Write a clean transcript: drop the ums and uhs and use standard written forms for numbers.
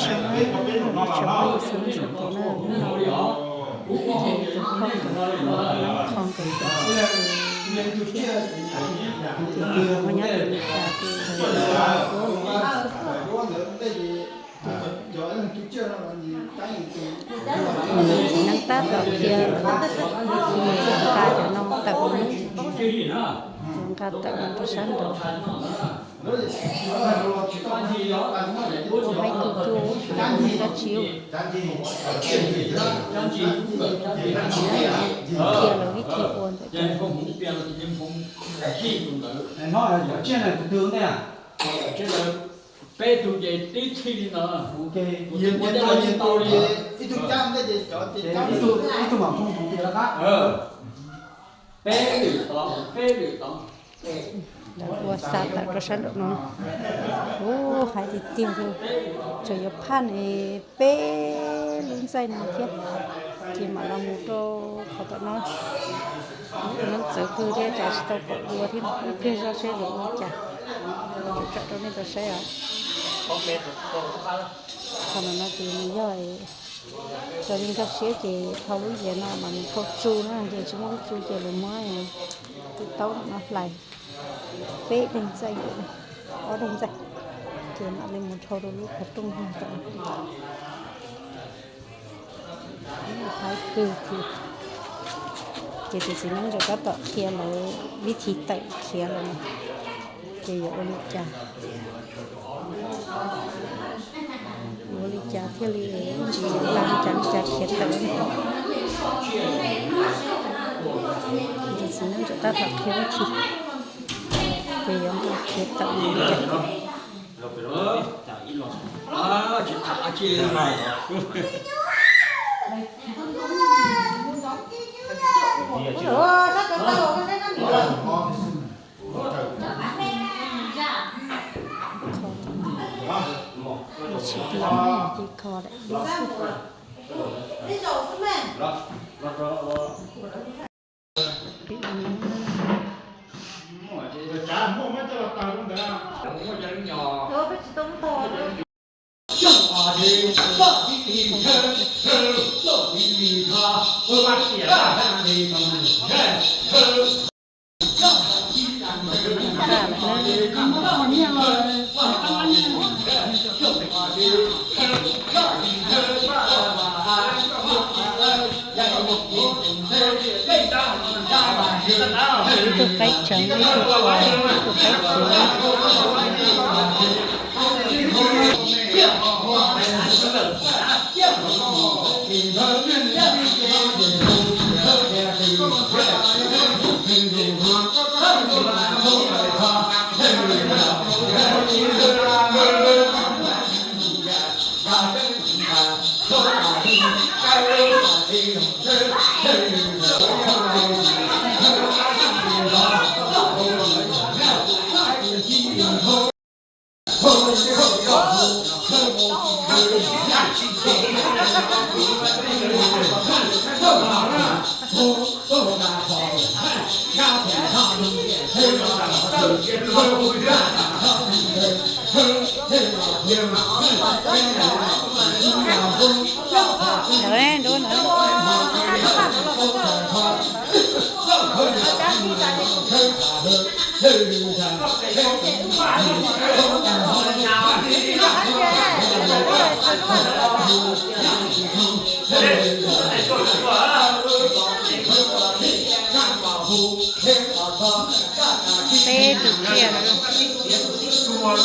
sống sống sống sống của nó từ không nó không cần thì có nhớ từ cả thì nâng tát vào kia ca cho nó tập chúng ta tập nó sáng được hay cứ chú đã chiếu kia là vít thì ổn nói là trên này tướng này à bé tụi gì tí thi nữa ok yên tôi ít tụi trăm đấy gì cho ít tụi mà không tụi gì là khác bé lử taoว่าซาตัดก็ฉันดอกน้องโอ้หายติดเตียงเลยจะยกพันเป้ลุ้นใจหนึ่งเทียที่มาลามูโตเขาตัดน้อยนั่นจะคือเรียกจากสต๊อกบัวที่เพื่อจะใช้หรือจ้ะจัดตรงนี้จะใช้อ่ะทำมันดีมีย่อยจะยิ่งกับเสียจีเขาวิ่งเยอะนะมันเขาจูนะเดี๋ยวฉันว่าจูเจริญไม้ติดโต๊ะนะไหลเป๊ะดึงใจอยู่อ๋อดึงใจเขียนอะไรหมดโทรรู้ขัดตรงหัวตรงนี่ท้ายคือจะสิ่งนั้นจะก็ต่อเขียนเลยวิธีเตะเขียนเลยจะอยู่บริจาคบริจาคที่เรียนจีตามจังจัดเขียนเลยจะสิ่งนั้นจะต่อเขียนวิธีbây giờ tôi sẽ tự mình chị thả chị này chị làm thì có đấy tôi phải chẳng với tôi phải đấy đúng rồi tê từ kia rồi